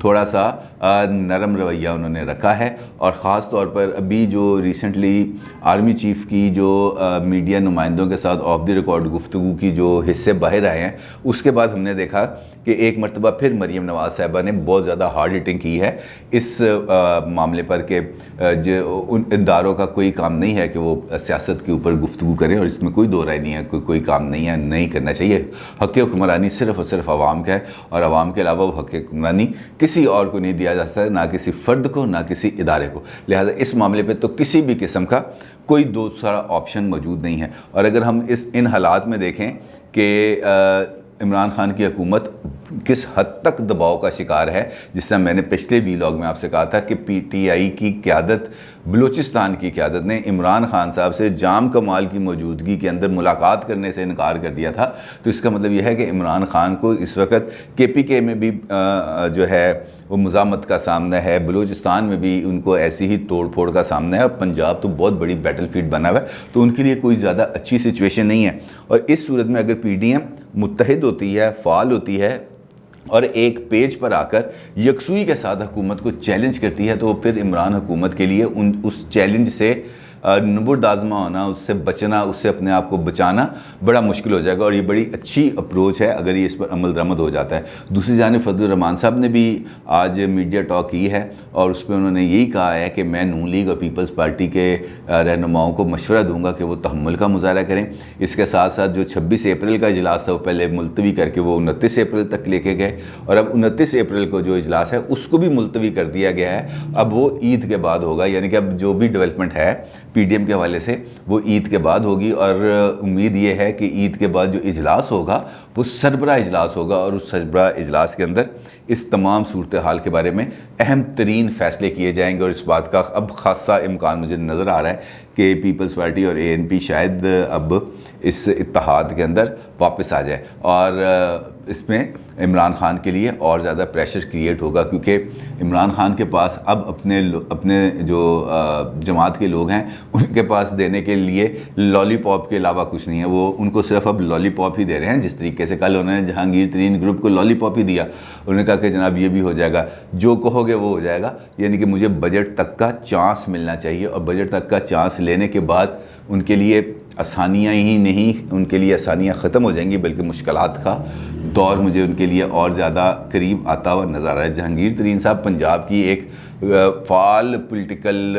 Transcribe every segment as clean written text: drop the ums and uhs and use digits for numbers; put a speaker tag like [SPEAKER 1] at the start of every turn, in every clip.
[SPEAKER 1] تھوڑا سا نرم رویہ انہوں نے رکھا ہے، اور خاص طور پر ابھی جو ریسنٹلی آرمی چیف کی جو میڈیا نمائندوں کے ساتھ آف دی ریکارڈ گفتگو کی جو حصے باہر آئے ہیں، اس کے بعد ہم نے دیکھا کہ ایک مرتبہ پھر مریم نواز صاحبہ نے بہت زیادہ ہارڈ ہٹنگ کی ہے اس معاملے پر کہ ان اداروں کا کوئی کام نہیں ہے کہ وہ سیاست کے اوپر گفتگو کریں، اور اس میں کوئی دو رائے نہیں ہے، کوئی کام نہیں ہے، نہیں کرنا چاہیے۔ حق حکمرانی صرف اور صرف عوام کا ہے، اور عوام کے علاوہ وہ حق حکمرانی کسی اور کو نہیں دیا جا سکتا، نہ کسی فرد کو، نہ کسی ادارے کو۔ لہٰذا اس معاملے پہ تو کسی بھی قسم کا کوئی دوسرا آپشن موجود نہیں ہے۔ اور اگر ہم ان حالات میں دیکھیں کہ عمران خان کی حکومت کس حد تک دباؤ کا شکار ہے، جس طرح میں نے پچھلے ویلاگ میں آپ سے کہا تھا کہ پی ٹی آئی کی قیادت، بلوچستان کی قیادت نے عمران خان صاحب سے جام کمال کی موجودگی کے اندر ملاقات کرنے سے انکار کر دیا تھا، تو اس کا مطلب یہ ہے کہ عمران خان کو اس وقت کے پی کے میں بھی جو ہے وہ مزاحمت کا سامنا ہے، بلوچستان میں بھی ان کو ایسی ہی توڑ پھوڑ کا سامنا ہے، اور پنجاب تو بہت بڑی بیٹل فیلڈ بنا ہوا ہے، تو ان کے لیے کوئی زیادہ اچھی سچویشن نہیں ہے۔ اور اس صورت میں اگر پی ڈی ایم متحد ہوتی ہے، فعال ہوتی ہے، اور ایک پیج پر آ کر یکسوئی کے ساتھ حکومت کو چیلنج کرتی ہے، تو پھر عمران حکومت کے لیے اس چیلنج سے نبرد آزما ہونا، اس سے بچنا، اس سے اپنے آپ کو بچانا بڑا مشکل ہو جائے گا، اور یہ بڑی اچھی اپروچ ہے اگر یہ اس پر عمل درآمد ہو جاتا ہے۔ دوسری جانب فضل الرحمان صاحب نے بھی آج میڈیا ٹاک کی ہے، اور اس پہ انہوں نے یہی کہا ہے کہ میں نون لیگ اور پیپلز پارٹی کے رہنماؤں کو مشورہ دوں گا کہ وہ تحمل کا مظاہرہ کریں۔ اس کے ساتھ ساتھ جو 26 اپریل کا اجلاس تھا وہ پہلے ملتوی کر کے وہ 29 اپریل تک لے کے گئے، اور اب 29 اپریل کو جو اجلاس ہے اس کو بھی ملتوی کر دیا گیا ہے، اب وہ عید کے بعد ہوگا، یعنی کہ اب جو بھی ڈیولپمنٹ ہے پی ڈی ایم کے حوالے سے وہ عید کے بعد ہوگی، اور امید یہ ہے کہ عید کے بعد جو اجلاس ہوگا وہ سربراہ اجلاس ہوگا، اور اس سربراہ اجلاس کے اندر اس تمام صورتحال کے بارے میں اہم ترین فیصلے کیے جائیں گے، اور اس بات کا اب خاصا امکان مجھے نظر آ رہا ہے کہ پیپلز پارٹی اور اے این پی شاید اب اس اتحاد کے اندر واپس آ جائے، اور اس میں عمران خان کے لیے اور زیادہ پریشر کریٹ ہوگا، کیونکہ عمران خان کے پاس اب اپنے جو جماعت کے لوگ ہیں ان کے پاس دینے کے لیے لالی پاپ کے علاوہ کچھ نہیں ہے، وہ ان کو صرف اب لالی پاپ ہی دے رہے ہیں۔ جس طریقے سے کل انہوں نے جہانگیر ترین گروپ کو لالی پاپ ہی دیا، انہوں نے کہا کہ جناب یہ بھی ہو جائے گا، جو کہو گے وہ ہو جائے گا، یعنی کہ مجھے بجٹ تک کا چانس ملنا چاہیے، اور بجٹ تک کا چانس لینے کے بعد ان کے لیے آسانیاں ہی نہیں، ان کے لیے آسانیاں ختم ہو جائیں گی، بلکہ مشکلات کا دور مجھے ان کے لیے اور زیادہ قریب آتا ہوا نظر آ رہا ہے۔ جہانگیر ترین صاحب پنجاب کی ایک فعال پولیٹیکل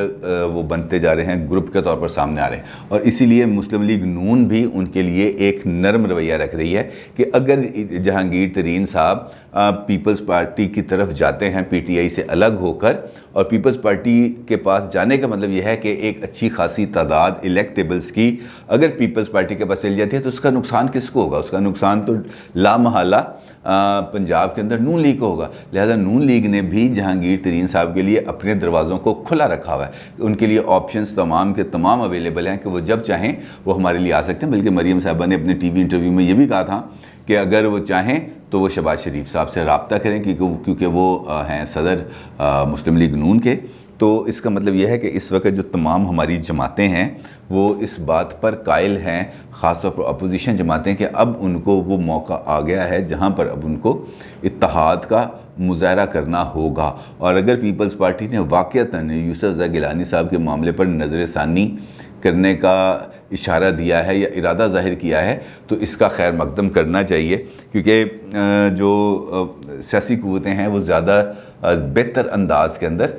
[SPEAKER 1] وہ بنتے جا رہے ہیں، گروپ کے طور پر سامنے آ رہے ہیں، اور اسی لیے مسلم لیگ نون بھی ان کے لیے ایک نرم رویہ رکھ رہی ہے کہ اگر جہانگیر ترین صاحب پیپلز پارٹی کی طرف جاتے ہیں پی ٹی آئی سے الگ ہو کر، اور پیپلز پارٹی کے پاس جانے کا مطلب یہ ہے کہ ایک اچھی خاصی تعداد الیکٹیبلز کی اگر پیپلز پارٹی کے پاس چل جاتی ہے تو اس کا نقصان کس کو ہوگا؟ اس کا نقصان تو لامحالہ پنجاب کے اندر نون لیگ کو ہوگا۔ لہذا نون لیگ نے بھی جہانگیر ترین صاحب کے لیے اپنے دروازوں کو کھلا رکھا ہوا ہے، ان کے لیے آپشنز تمام کے تمام اویلیبل ہیں کہ وہ جب چاہیں وہ ہمارے لیے آ سکتے ہیں۔ بلکہ مریم صاحبہ نے اپنے ٹی وی انٹرویو میں یہ بھی کہا تھا کہ اگر وہ چاہیں تو وہ شہباز شریف صاحب سے رابطہ کریں، کیونکہ وہ ہیں صدر مسلم لیگ نون کے۔ تو اس کا مطلب یہ ہے کہ اس وقت جو تمام ہماری جماعتیں ہیں وہ اس بات پر قائل ہیں، خاص طور پر اپوزیشن جماعتیں، کہ اب ان کو وہ موقع آ گیا ہے جہاں پر اب ان کو اتحاد کا مظاہرہ کرنا ہوگا۔ اور اگر پیپلز پارٹی نے واقعتاً یوسف رضا گیلانی صاحب کے معاملے پر نظر ثانی کرنے کا اشارہ دیا ہے یا ارادہ ظاہر کیا ہے تو اس کا خیر مقدم کرنا چاہیے، کیونکہ جو سیاسی قوتیں ہیں وہ زیادہ بہتر انداز کے اندر،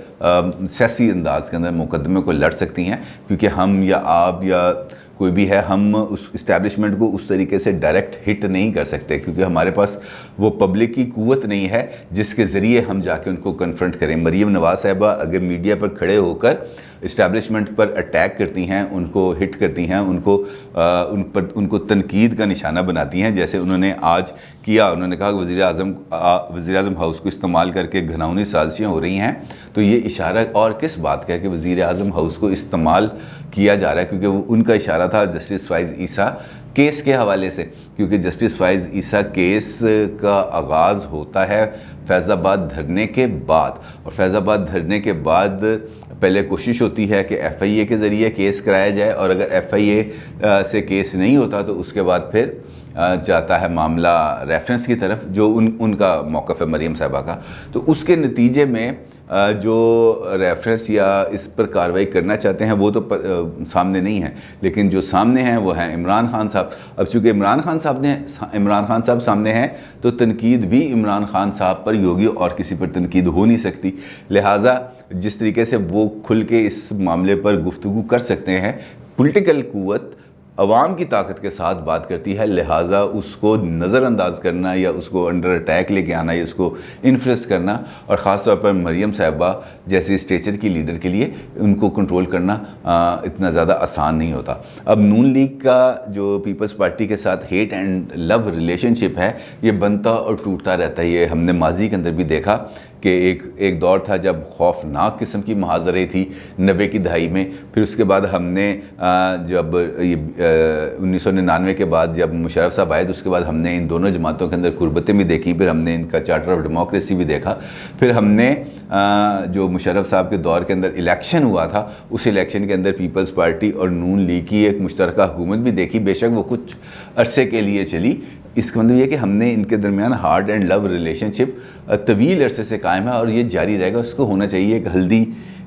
[SPEAKER 1] سیاسی انداز کے اندر مقدمے کو لڑ سکتی ہیں، کیونکہ ہم یا آپ یا کوئی بھی ہے، ہم اس اسٹیبلشمنٹ کو اس طریقے سے ڈائریکٹ ہٹ نہیں کر سکتے، کیونکہ ہمارے پاس وہ پبلک کی قوت نہیں ہے جس کے ذریعے ہم جا کے ان کو کنفرنٹ کریں۔ مریم نواز صاحبہ اگر میڈیا پر کھڑے ہو کر اسٹیبلشمنٹ پر اٹیک کرتی ہیں، ان کو ہٹ کرتی ہیں، ان کو تنقید کا نشانہ بناتی ہیں، جیسے انہوں نے آج کیا، انہوں نے کہا کہ وزیر اعظم ہاؤس کو استعمال کر کے گھناؤنی سازشیں ہو رہی ہیں، تو یہ اشارہ اور کس بات کا ہے کہ وزیر اعظم ہاؤس کو استعمال کیا جا رہا ہے؟ کیونکہ وہ ان کا اشارہ تھا جسٹس فائز عیسیٰ کیس کے حوالے سے، کیونکہ جسٹس فائز عیسیٰ کیس کا آغاز ہوتا ہے فیض آباد دھرنے کے بعد، اور فیض آباد دھرنے کے بعد پہلے کوشش ہوتی ہے کہ ایف آئی اے کے ذریعے کیس کرایا جائے، اور اگر ایف آئی اے سے کیس نہیں ہوتا تو اس کے بعد پھر جاتا ہے معاملہ ریفرنس کی طرف، جو ان کا موقف ہے مریم صاحبہ کا. تو اس کے نتیجے میں جو ریفرنس یا اس پر کارروائی کرنا چاہتے ہیں وہ تو سامنے نہیں ہے، لیکن جو سامنے ہیں وہ ہیں عمران خان صاحب. اب چونکہ عمران خان صاحب سامنے ہیں تو تنقید بھی عمران خان صاحب پر یوگی اور کسی پر تنقید ہو نہیں سکتی. لہٰذا جس طریقے سے وہ کھل کے اس معاملے پر گفتگو کر سکتے ہیں، پولیٹیکل قوت عوام کی طاقت کے ساتھ بات کرتی ہے، لہٰذا اس کو نظر انداز کرنا یا اس کو انڈر اٹیک لے کے آنا یا اس کو انفلوئنس کرنا، اور خاص طور پر مریم صاحبہ جیسی اسٹیچر کی لیڈر کے لیے ان کو کنٹرول کرنا اتنا زیادہ آسان نہیں ہوتا. اب نون لیگ کا جو پیپلز پارٹی کے ساتھ ہیٹ اینڈ لو ریلیشن شپ ہے، یہ بنتا اور ٹوٹتا رہتا ہے. یہ ہم نے ماضی کے اندر بھی دیکھا کہ ایک دور تھا جب خوفناک قسم کی محاذریں تھی 90 کی دہائی میں. پھر اس کے بعد ہم نے جب 1999 کے بعد جب مشرف صاحب آئے تو اس کے بعد ہم نے ان دونوں جماعتوں کے اندر قربتیں بھی دیکھی، پھر ہم نے ان کا چارٹر آف ڈیموکریسی بھی دیکھا. پھر ہم نے جو مشرف صاحب کے دور کے اندر الیکشن ہوا تھا، اس الیکشن کے اندر پیپلز پارٹی اور نون لیگ کی ایک مشترکہ حکومت بھی دیکھی. بے شک وہ کچھ عرصے کے لیے چلی. اس کا مطلب یہ کہ ہم نے ان کے درمیان ہارڈ اینڈ لو ریلیشن شپ طویل عرصے سے قائم ہے، اور یہ جاری رہے گا. اس کو ہونا چاہیے ایک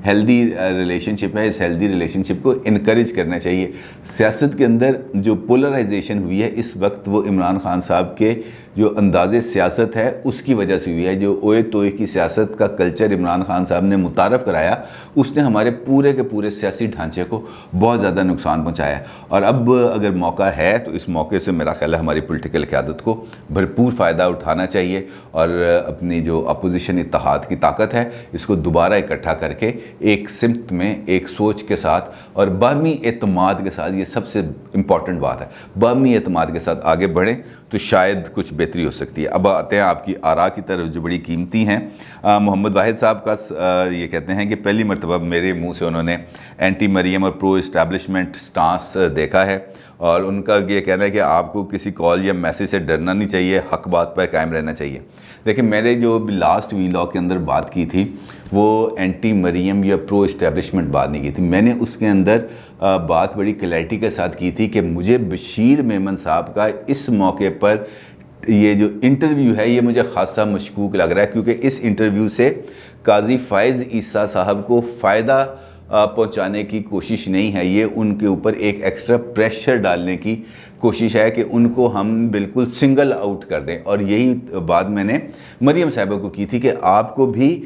[SPEAKER 1] ہیلدی ریلیشن شپ ہے. اس ہیلدی ریلیشن شپ کو انکریج کرنا چاہیے. سیاست کے اندر جو پولرائزیشن ہوئی ہے اس وقت، وہ عمران خان صاحب کے جو انداز سیاست ہے اس کی وجہ سے ہوئی ہے. جو اوئے توئے کی سیاست کا کلچر عمران خان صاحب نے متعارف کرایا، اس نے ہمارے پورے کے پورے سیاسی ڈھانچے کو بہت زیادہ نقصان پہنچایا. اور اب اگر موقع ہے تو اس موقع سے میرا خیال ہے ہماری پولیٹیکل قیادت کو بھرپور فائدہ اٹھانا چاہیے، اور اپنی جو اپوزیشن اتحاد کی طاقت ہے اس کو دوبارہ اکٹھا کر کے ایک سمت میں، ایک سوچ کے ساتھ اور باہمی اعتماد کے ساتھ، یہ سب سے امپورٹنٹ بات ہے، باہمی اعتماد کے ساتھ آگے بڑھیں تو شاید کچھ بہتری ہو سکتی ہے. اب آتے ہیں آپ کی آراء کی طرف جو بڑی قیمتی ہیں. محمد واحد صاحب کا یہ کہتے ہیں کہ پہلی مرتبہ میرے منہ سے انہوں نے اینٹی مریم اور پرو اسٹیبلشمنٹ سٹانس دیکھا ہے، اور ان کا یہ کہنا ہے کہ آپ کو کسی کال یا میسیج سے ڈرنا نہیں چاہیے، حق بات پر قائم رہنا چاہیے. لیکن میں نے جو لاسٹ ویلاگ کے اندر بات کی تھی وہ اینٹی مریم یا پرو اسٹیبلشمنٹ بات نہیں کی تھی. میں نے اس کے اندر بات بڑی کلیئرٹی کے ساتھ کی تھی کہ مجھے بشیر میمن صاحب کا اس موقع پر یہ جو انٹرویو ہے یہ مجھے خاصا مشکوک لگ رہا ہے، کیونکہ اس انٹرویو سے قاضی فائز عیسیٰ صاحب کو فائدہ پہنچانے کی کوشش نہیں ہے. یہ ان کے اوپر ایک ایکسٹرا پریشر ڈالنے کی کوشش ہے کہ ان کو ہم بالکل سنگل آؤٹ کر دیں. اور یہی بات میں نے مریم صاحبہ کو کی تھی کہ آپ کو بھی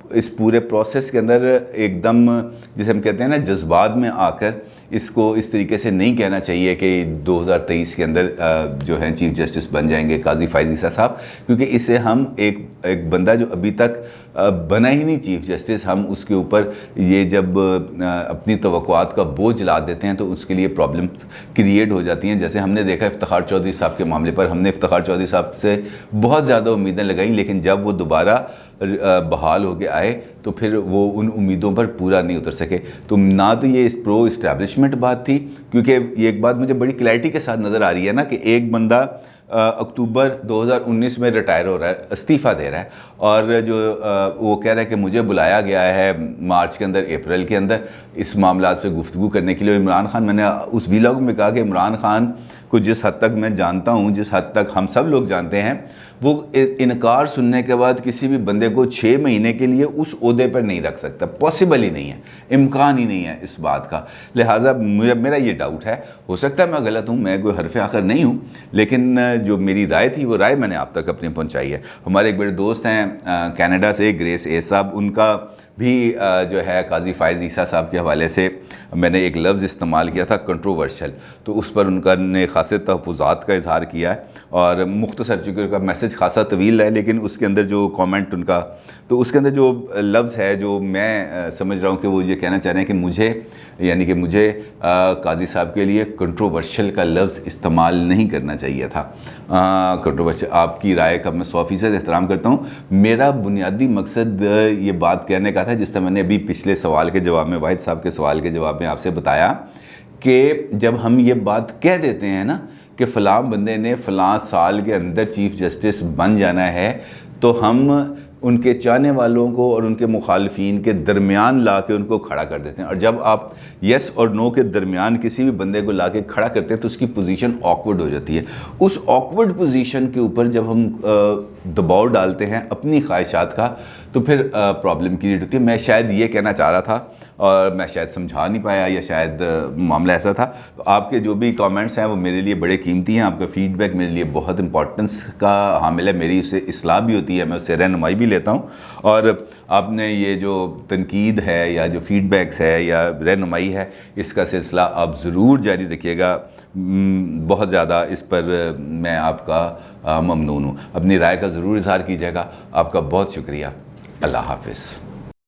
[SPEAKER 1] اس پورے پروسیس کے اندر ایک دم جسے ہم کہتے ہیں نا جذبات میں آ کر اس کو اس طریقے سے نہیں کہنا چاہیے کہ 2023 کے اندر جو ہے چیف جسٹس بن جائیں گے قاضی فائز عیسیٰ صاحب، کیونکہ اس سے ہم ایک بندہ جو ابھی تک بنا ہی نہیں چیف جسٹس، ہم اس کے اوپر یہ جب اپنی توقعات کا بوجھ لا دیتے ہیں تو اس کے لیے پرابلم کریٹ ہو جاتی ہیں. جیسے ہم نے دیکھا افتخار چودھری صاحب کے معاملے پر، ہم نے افتخار چودھری صاحب سے بہت زیادہ امیدیں لگائیں، لیکن جب وہ دوبارہ بحال ہو کے آئے تو پھر وہ ان امیدوں پر پورا نہیں اتر سکے. تو نہ تو یہ اس پرو اسٹیبلشمنٹ بات تھی، کیونکہ یہ ایک بات مجھے بڑی کلیئرٹی کے ساتھ نظر آ رہی ہے نا کہ ایک بندہ اکتوبر 2019 میں ریٹائر ہو رہا ہے، استعفیٰ دے رہا ہے، اور جو وہ کہہ رہا ہے کہ مجھے بلایا گیا ہے مارچ کے اندر، اپریل کے اندر اس معاملات سے گفتگو کرنے کے لیے. عمران خان، میں نے اس ویلاگ میں کہا کہ عمران خان کو جس حد تک میں جانتا ہوں، جس حد تک ہم سب لوگ جانتے ہیں، وہ انکار سننے کے بعد کسی بھی بندے کو 6 مہینے کے لیے اس عہدے پر نہیں رکھ سکتا. پاسبل ہی نہیں ہے، امکان ہی نہیں ہے اس بات کا. لہٰذا میرا یہ ڈاؤٹ ہے، ہو سکتا ہے میں غلط ہوں، میں کوئی حرف آخر نہیں ہوں، لیکن جو میری رائے تھی وہ رائے میں نے آپ تک اپنی پہنچائی ہے. ہمارے ایک بڑے دوست ہیں کینیڈا سے، گریس اے صاحب، ان کا بھی جو ہے قاضی فائز عیسیٰ صاحب کے حوالے سے میں نے ایک لفظ استعمال کیا تھا کنٹروورشل، تو اس پر ان کا نے خاصے تحفظات کا اظہار کیا ہے. اور مختصر، چونکہ ان کا میسج خاصا طویل ہے، لیکن اس کے اندر جو کامنٹ ان کا، تو اس کے اندر جو لفظ ہے جو میں سمجھ رہا ہوں کہ وہ یہ کہنا چاہ رہے ہیں کہ مجھے قاضی صاحب کے لیے کنٹروورشل کا لفظ استعمال نہیں کرنا چاہیے تھا. کنٹروورشل، آپ کی رائے کا میں 100% احترام کرتا ہوں. میرا بنیادی مقصد یہ بات کہنے کا تھا، جس طرح میں نے ابھی پچھلے سوال کے جواب میں، واحد صاحب کے سوال کے جواب میں آپ سے بتایا کہ جب ہم یہ بات کہہ دیتے ہیں نا کہ فلاں بندے نے فلاں سال کے اندر چیف جسٹس بن جانا ہے، تو ہم ان کے چاہنے والوں کو اور ان کے مخالفین کے درمیان لا کے ان کو کھڑا کر دیتے ہیں. اور جب آپ یس اور نو کے درمیان کسی بھی بندے کو لا کے کھڑا کرتے ہیں تو اس کی پوزیشن آکورڈ ہو جاتی ہے. اس آکورڈ پوزیشن کے اوپر جب ہم دباؤ ڈالتے ہیں اپنی خواہشات کا تو پھر پرابلم کریٹ ہوتی ہے. میں شاید یہ کہنا چاہ رہا تھا اور میں شاید سمجھا نہیں پایا یا شاید معاملہ ایسا تھا. آپ کے جو بھی کامنٹس ہیں وہ میرے لیے بڑے قیمتی ہیں. آپ کا فیڈ بیک میرے لیے بہت امپورٹنس کا حامل ہے. میری اس سے اصلاح بھی ہوتی ہے, میں اس سے رہنمائی بھی لیتا ہوں. اور آپ نے یہ جو تنقید ہے یا جو فیڈ بیکس ہے یا رہنمائی ہے, اس کا سلسلہ آپ ضرور جاری رکھیے گا. بہت زیادہ اس پر میں آپ کا ممنون ہوں. اپنی رائے کا ضرور اظہار کیجیے گا. آپ کا بہت شکریہ. اللہ حافظ.